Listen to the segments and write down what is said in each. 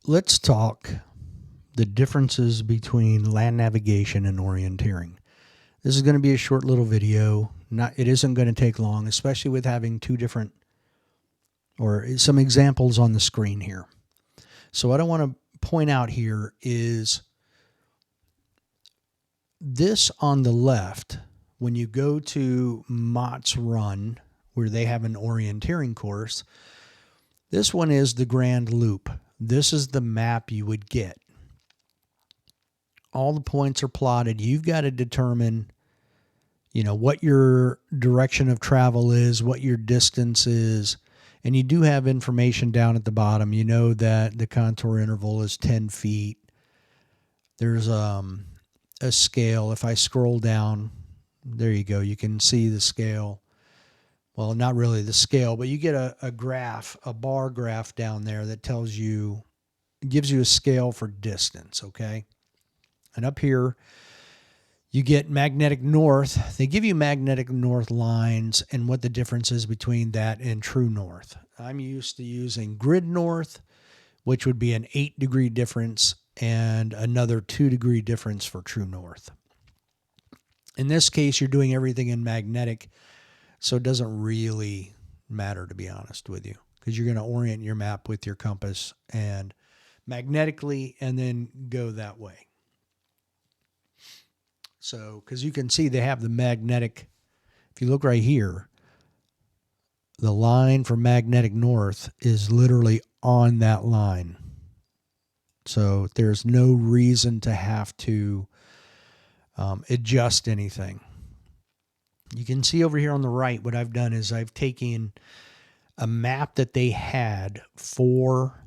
let's talk the differences between land navigation and orienteering. This is going to be a short little video. It isn't going to take long, especially with having two different or some examples on the screen here. So what I want to point out here is this on the left, when you go to Mott's Run, where they have an orienteering course, this one is the Grand Loop. This is the map you would get. All the points are plotted. You've got to determine, what your direction of travel is, what your distance is, and you do have information down at the bottom. You know that the contour interval is 10 feet. There's a scale. If I scroll down, there you go. You can see the scale. Well, not really the scale, but you get a graph, a bar graph down there that gives you a scale for distance, okay? And up here, you get magnetic north. They give you magnetic north lines and what the difference is between that and true north. I'm used to using grid north, which would be an 8-degree difference and another 2-degree difference for true north. In this case, you're doing everything in magnetic, so it doesn't really matter, to be honest with you, because you're going to orient your map with your compass and magnetically and then go that way. So, because you can see they have the magnetic, if you look right here, the line for magnetic north is literally on that line. So there's no reason to have to adjust anything. You can see over here on the right, what I've done is I've taken a map that they had for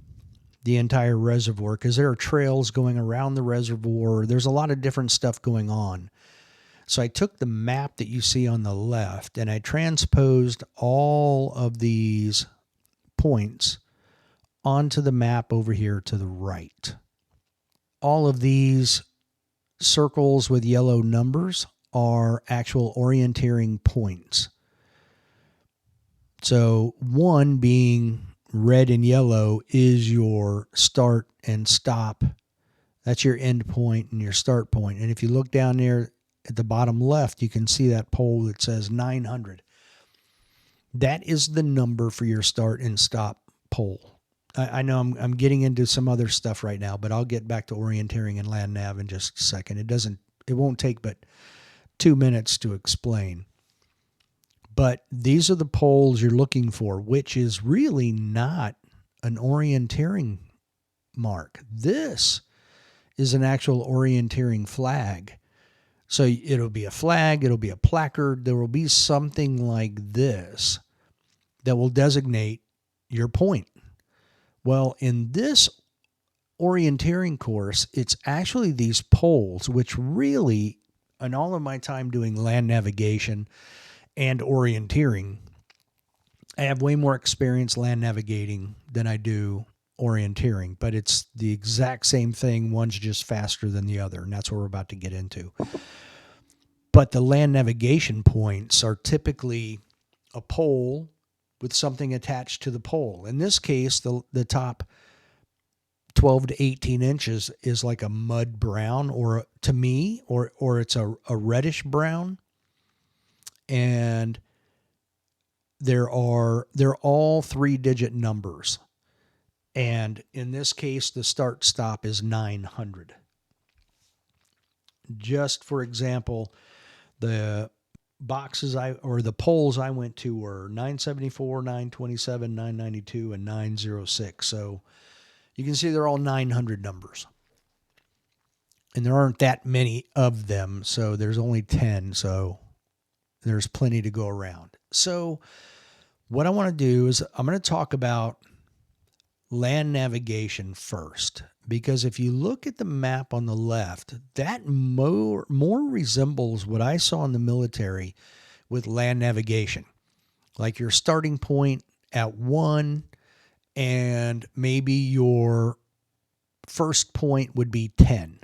the entire reservoir, because there are trails going around the reservoir. There's a lot of different stuff going on. So I took the map that you see on the left and I transposed all of these points onto the map over here to the right. All of these circles with yellow numbers are actual orienteering points. So one being red and yellow is your start and stop. That's your end point and your start point. And if you look down there at the bottom left, you can see that pole that says 900. That is the number for your start and stop pole. I know I'm getting into some other stuff right now, but I'll get back to orienteering and land nav in just a second. It won't take but 2 minutes to explain. But these are the poles you're looking for, which is really not an orienteering mark. This is an actual orienteering flag. So it'll be a flag, it'll be a placard, there will be something like this that will designate your point. Well, in this orienteering course, it's actually these poles, which really, in all of my time doing land navigation and orienteering, I have way more experience land navigating than I do orienteering, but it's the exact same thing. One's just faster than the other, and that's what we're about to get into. But the land navigation points are typically a pole with something attached to the pole. In this case, the top 12 to 18 inches is like a mud brown, or to me, or it's a reddish brown. And they're all 3-digit numbers. And in this case, the start stop is 900. Just for example, the the poles I went to were 974, 927, 992, and 906. So you can see they're all 900 numbers. And there aren't that many of them, so there's only 10, so there's plenty to go around. So what I want to do is I'm going to talk about land navigation first, because if you look at the map on the left, that more resembles what I saw in the military with land navigation. Like your starting point at 1, and maybe your first point would be 10.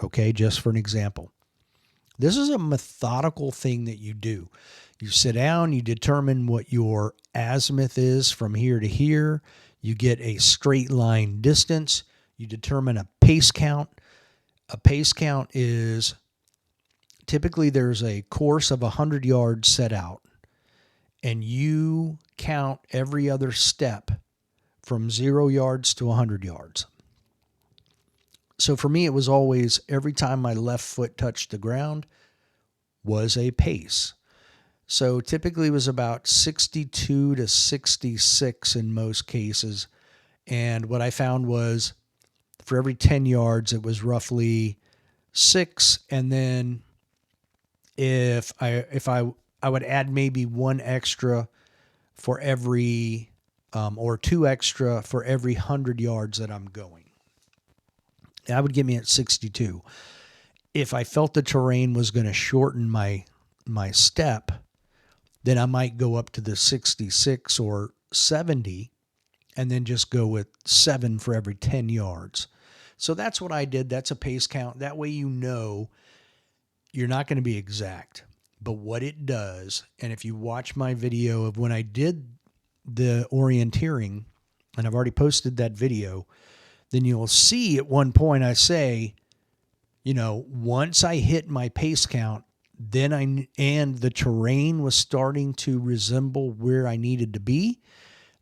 Okay, just for an example. This is a methodical thing that you do. You sit down, you determine what your azimuth is from here to here. You get a straight line distance. You determine a pace count. A pace count is typically there's a course of 100 yards set out, and you count every other step from 0 yards to 100 yards. So for me, it was always every time my left foot touched the ground was a pace. So typically it was about 62 to 66 in most cases. And what I found was for every 10 yards, it was roughly 6. And then if I would add maybe 1 extra for every, or 2 extra for every 100 yards that I'm going. That would get me at 62. If I felt the terrain was going to shorten my step, then I might go up to the 66 or 70 and then just go with 7 for every 10 yards. So that's what I did. That's a pace count. That way you know you're not going to be exact. But what it does, and if you watch my video of when I did the orienteering, and I've already posted that video, then you'll see at one point I say, once I hit my pace count, and the terrain was starting to resemble where I needed to be,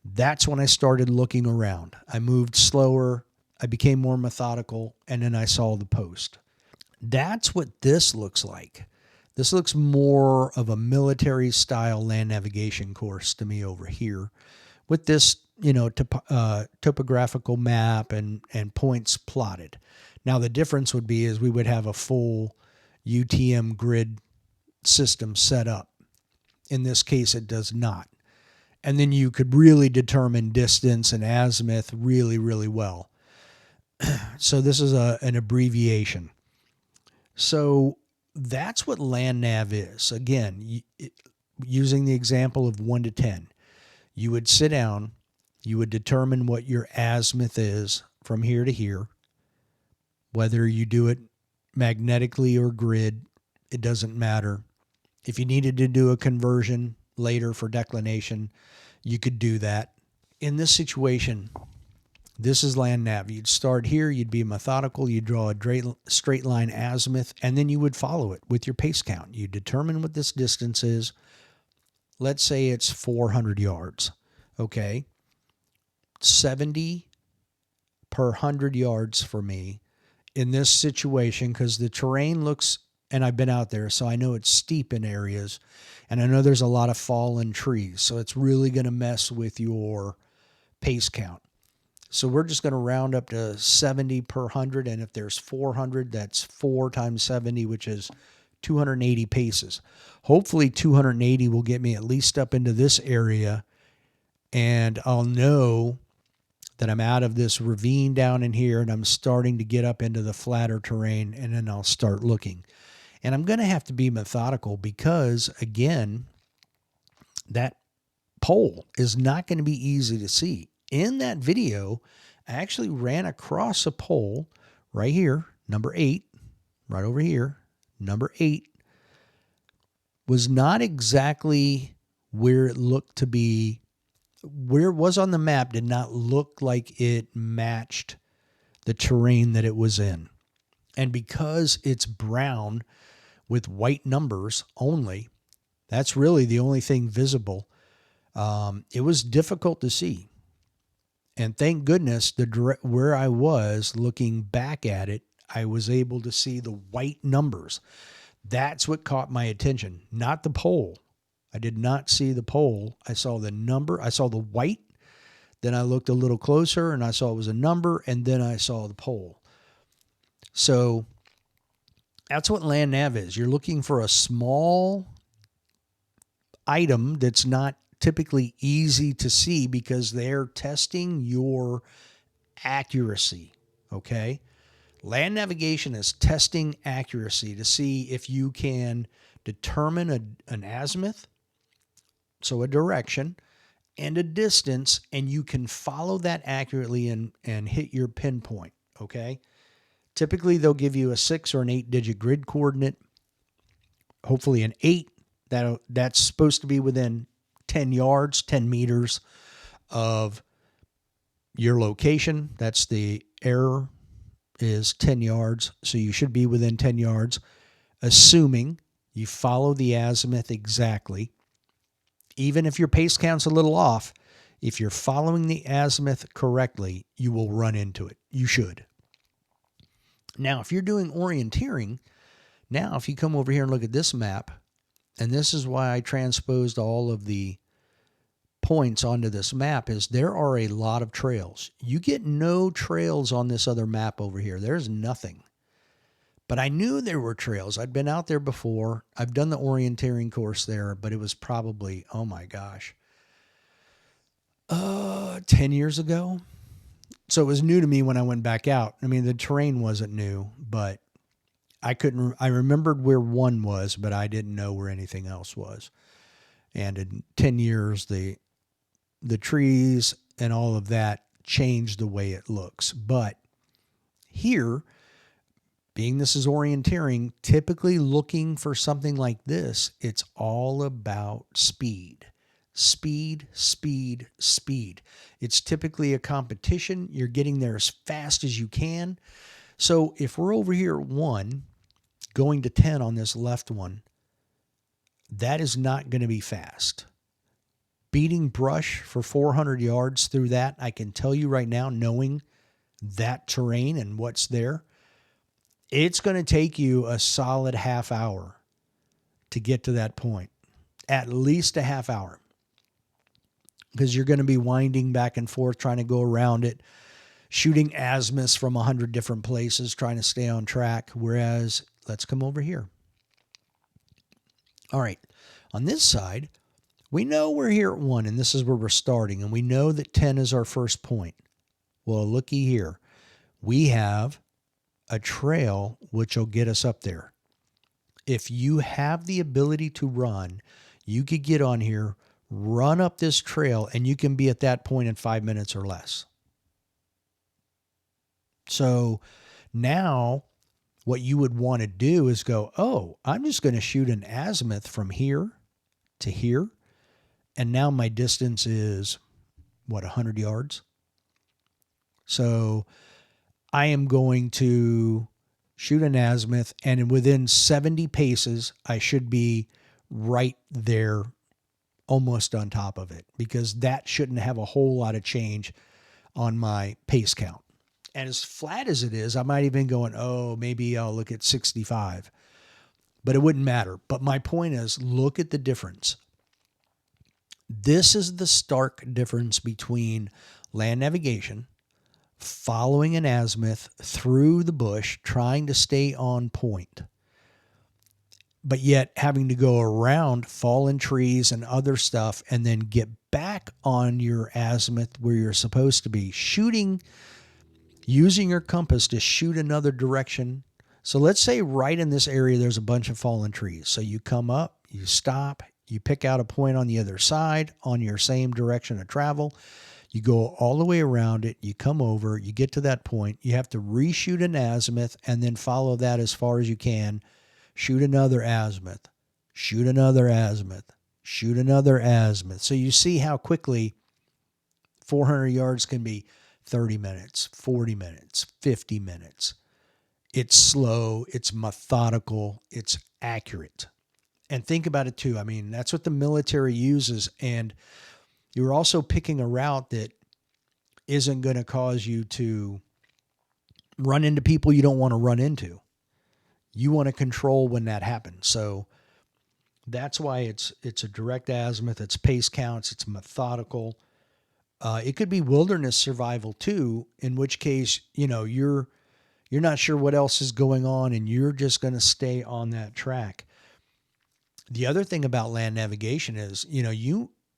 that's when I started looking around. I moved slower, I became more methodical, and then I saw the post. That's what this looks like. This looks more of a military style land navigation course to me over here with this, topographical map and points plotted. Now the difference would be is we would have a full UTM grid system set up. In this case, it does not. And then you could really determine distance and azimuth really, really well. So this is an abbreviation. So that's what land nav is. Again, using the example of 1 to 10, you would sit down, you would determine what your azimuth is from here to here. Whether you do it magnetically or grid, it doesn't matter. If you needed to do a conversion later for declination, you could do that. In this situation, this is land nav. You'd start here, you'd be methodical, you'd draw a straight line azimuth, and then you would follow it with your pace count. You determine what this distance is. Let's say it's 400 yards. Okay. 70 per 100 yards for me in this situation, because the terrain looks, and I've been out there, so I know it's steep in areas, and I know there's a lot of fallen trees, so it's really going to mess with your pace count. So we're just going to round up to 70 per 100, and if there's 400, that's 4 times 70, which is 280 paces. Hopefully 280 will get me at least up into this area, and I'll know that I'm out of this ravine down in here and I'm starting to get up into the flatter terrain, and then I'll start looking. And I'm going to have to be methodical because, again, that pole is not going to be easy to see. In that video, I actually ran across a pole right here, number 8, right over here. Number 8 was not exactly where it looked to be. Where it was on the map did not look like it matched the terrain that it was in. And because it's brown with white numbers only, that's really the only thing visible. It was difficult to see. And thank goodness where I was looking back at it, I was able to see the white numbers. That's what caught my attention, not the pole. I did not see the pole. I saw the number. I saw the white. Then I looked a little closer and I saw it was a number, and then I saw the pole. So that's what land nav is. You're looking for a small item that's not typically easy to see because they're testing your accuracy, okay? Land navigation is testing accuracy to see if you can determine an azimuth, so a direction, and a distance, and you can follow that accurately and hit your pinpoint, okay? Typically, they'll give you a 6 or an 8-digit grid coordinate, hopefully an 8. That's supposed to be within 10 yards, 10 meters of Your location, that's the error, is 10 yards. So you should be within 10 yards, assuming you follow the azimuth exactly. Even if your pace count's a little off, if you're following the azimuth correctly, you will run into it. You should. Now, if you're doing orienteering, now if you come over here and look at this map, and this is why I transposed all of the points onto this map, is there are a lot of trails. You get no trails on this other map over here. There's nothing. But I knew there were trails. I'd been out there before. I've done the orienteering course there, but it was probably, oh my gosh, 10 years ago. So it was new to me when I went back out. I mean, the terrain wasn't new, but I remembered where one was, but I didn't know where anything else was. And in 10 years, the trees and all of that changed the way it looks. But here, being this is orienteering, typically looking for something like this, it's all about speed. Speed, speed, speed. It's typically a competition. You're getting there as fast as you can. So if we're over here at 1, going to 10 on this left one, that is not going to be fast. Beating brush for 400 yards through that, I can tell you right now, knowing that terrain and what's there, it's going to take you a solid half hour to get to that point. At least a half hour. Because you're going to be winding back and forth, trying to go around it, shooting azimuths from 100 different places, trying to stay on track. Whereas, let's come over here. All right. On this side, we know we're here at 1, and this is where we're starting, and we know that 10 is our first point. Well, looky here. We have a trail which will get us up there. If you have the ability to run, you could get on here, run up this trail, and you can be at that point in 5 minutes or less. So now what you would want to do is go, oh, I'm just going to shoot an azimuth from here to here. And now my distance is, 100 yards? So I am going to shoot an azimuth, and within 70 paces, I should be right there, almost on top of it, because that shouldn't have a whole lot of change on my pace count. And as flat as it is, I might even go, oh, maybe I'll look at 65. But it wouldn't matter. But my point is, look at the difference. This is the stark difference between land navigation, following an azimuth through the bush, trying to stay on point, but yet having to go around fallen trees and other stuff and then get back on your azimuth where you're supposed to be, shooting, using your compass to shoot another direction. So let's say right in this area there's a bunch of fallen trees. So you come up, you stop, you pick out a point on the other side on your same direction of travel. You go all the way around it. You come over. You get to that point. You have to reshoot an azimuth and then follow that as far as you can. Shoot another azimuth. Shoot another azimuth. Shoot another azimuth. So you see how quickly 400 yards can be 30 minutes, 40 minutes, 50 minutes. It's slow. It's methodical. It's accurate. And think about it too. I mean, that's what the military uses. And you're also picking a route that isn't going to cause you to run into people you don't want to run into. You want to control when that happens. So that's why it's a direct azimuth. It's pace counts. It's methodical. It could be wilderness survival too, in which case, you're not sure what else is going on and you're just going to stay on that track. The other thing about land navigation is,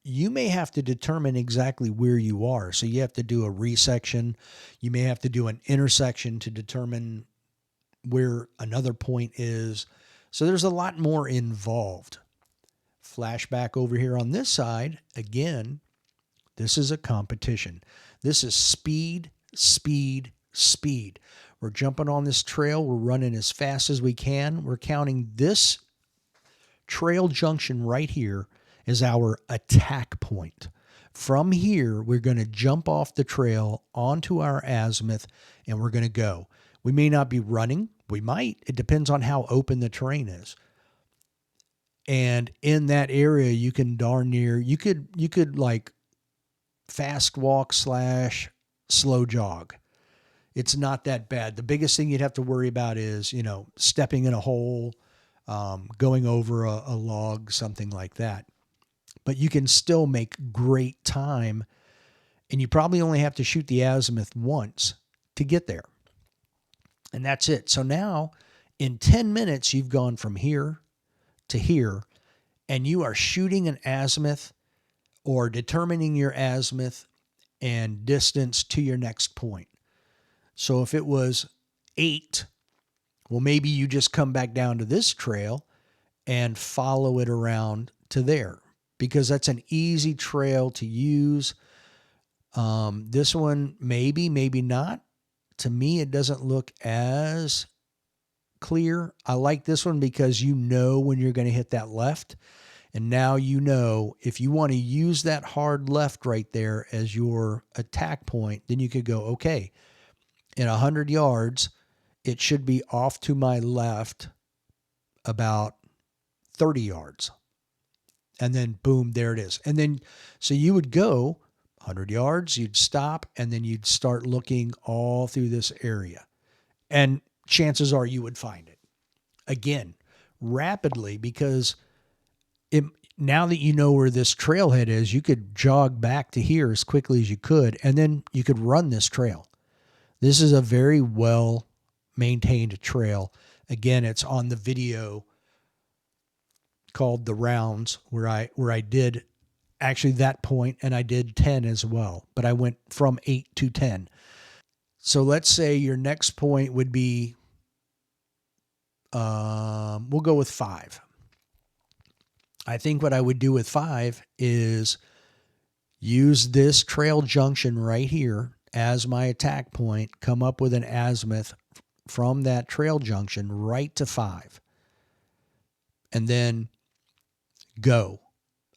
you may have to determine exactly where you are. So you have to do a resection. You may have to do an intersection to determine where another point is. So there's a lot more involved. Flashback over here on this side. Again, this is a competition. This is speed, speed, speed. We're jumping on this trail. We're running as fast as we can. We're counting this trail junction right here is our attack point. From here, we're going to jump off the trail onto our azimuth and we're going to go. We may not be running. We might. It depends on how open the terrain is. And in that area, you can darn near, you could like fast walk / slow jog. It's not that bad. The biggest thing you'd have to worry about is, stepping in a hole, going over a log, something like that. But you can still make great time, and you probably only have to shoot the azimuth once to get there. And that's it. So now in 10 minutes, you've gone from here to here, and you are shooting an azimuth or determining your azimuth and distance to your next point. So if it was 8, well, maybe you just come back down to this trail and follow it around to there, because that's an easy trail to use. This one, maybe not. To me, it doesn't look as clear. I like this one because you know when you're going to hit that left. And now you know if you want to use that hard left right there as your attack point, then you could go, okay, in 100 yards, it should be off to my left about 30 yards. And then boom, there it is. And then, so you would go 100 yards, you'd stop, and then you'd start looking all through this area. And chances are you would find it. Again, rapidly, because now that you know where this trailhead is, you could jog back to here as quickly as you could, and then you could run this trail. This is a very well maintained trail. Again, it's on the video called The Rounds, where I did actually that point, and I did 10 as well, but I went from 8 to 10. So let's say your next point would be, we'll go with 5. I think what I would do with 5 is use this trail junction right here as my attack point, come up with an azimuth from that trail junction right to 5, and then go.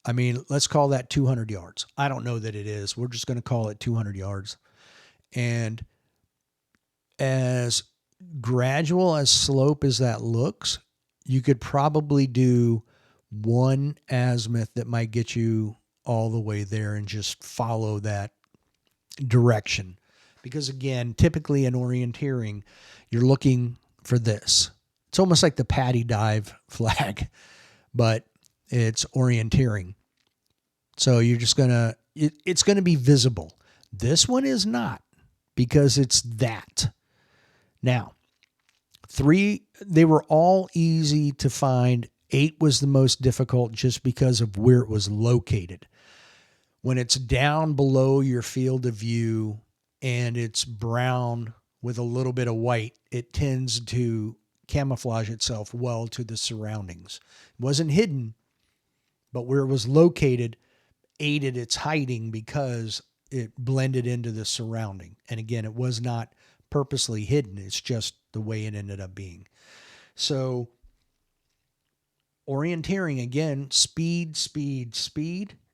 I mean, let's call that 200 yards. I don't know that it is. We're just going to call it 200 yards. And as gradual as slope as that looks, you could probably do one azimuth that might get you all the way there and just follow that direction. Because again, typically in orienteering, you're looking for this. It's almost like the Patty dive flag, but it's orienteering. So you're just it's going to be visible. This one is not, because it's that. Now, 3, they were all easy to find. 8 was the most difficult just because of where it was located. When it's down below your field of view and it's brown with a little bit of white, it tends to camouflage itself well to the surroundings. It wasn't hidden, but where it was located aided its hiding because it blended into the surrounding. And again, it was not purposely hidden. It's just the way it ended up being. So orienteering, again, speed.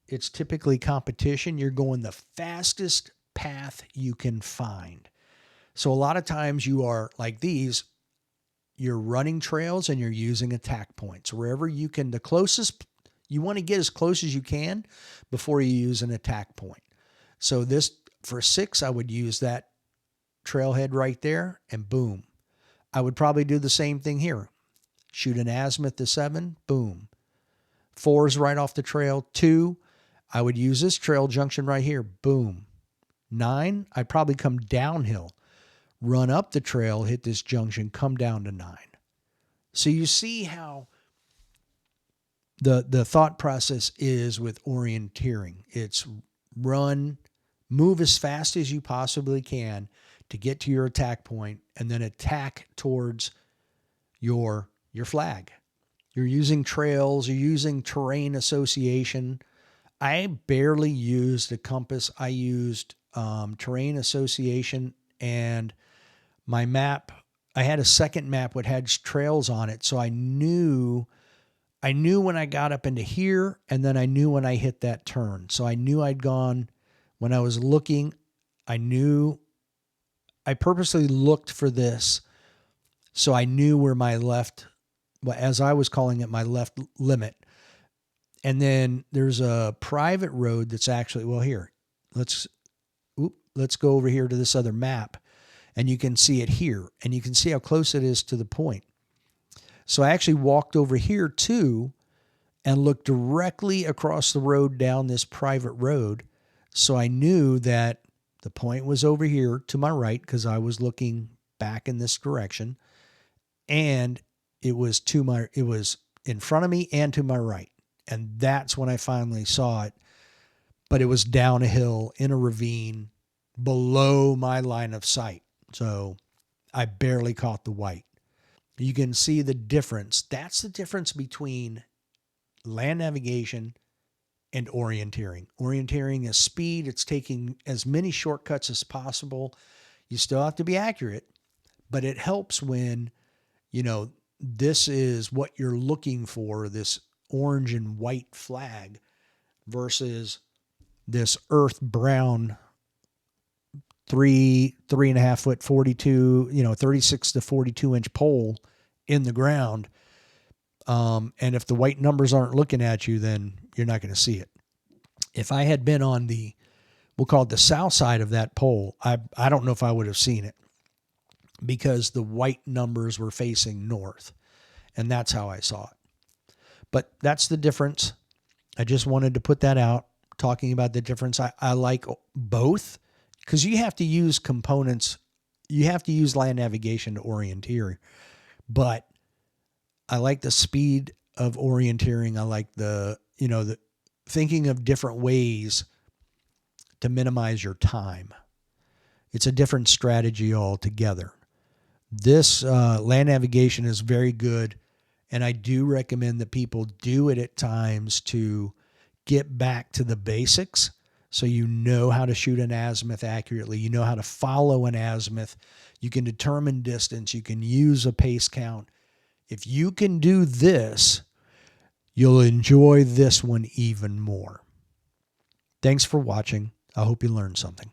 It's typically competition. You're going the fastest path you can find. So a lot of times you are like these, you're running trails and you're using attack points. Wherever you can, you want to get as close as you can before you use an attack point. So this, for 6, I would use that trailhead right there, and boom. I would probably do the same thing here. Shoot an azimuth to 7, boom. 4 is right off the trail. 2, I would use this trail junction right here, boom. 9, I'd probably come downhill, run up the trail, hit this junction, come down to 9. So you see how the thought process is with orienteering. It's run, move as fast as you possibly can to get to your attack point, and then attack towards your flag. You're using trails, you're using terrain association. I barely used a compass. I used terrain association, and my map, I had a second map that had trails on it, so I knew I knew when I got up into here, and then I knew when I hit that turn. So I knew I'd gone, when I was looking, I knew, I purposely looked for this. So I knew where my left, as I was calling it, my left limit. And then there's a private road that's actually, well, here, let's go over here to this other map, and you can see it here, and you can see how close it is to the point. So I actually walked over here too and looked directly across the road down this private road. So I knew that the point was over here to my right because I was looking back in this direction, and it was in front of me and to my right. And that's when I finally saw it. But it was down a hill in a ravine below my line of sight. So I barely caught the white. You can see the difference. That's the difference between land navigation and orienteering. Orienteering is speed. It's taking as many shortcuts as possible. You still have to be accurate, but it helps when, this is what you're looking for, this orange and white flag versus this earth brown 3.5 foot 42, 36 to 42 inch pole in the ground. And if the white numbers aren't looking at you, then you're not going to see it. If I had been on we'll call it the south side of that pole, I don't know if I would have seen it because the white numbers were facing north, and that's how I saw it. But that's the difference. I just wanted to put that out, talking about the difference. I like both because you have to use components. You have to use land navigation to orienteer, but I like the speed of orienteering. I like the thinking of different ways to minimize your time. It's a different strategy altogether. This land navigation is very good, and I do recommend that people do it at times to get back to the basics so you know how to shoot an azimuth accurately. You know how to follow an azimuth. You can determine distance. You can use a pace count. If you can do this, you'll enjoy this one even more. Thanks for watching. I hope you learned something.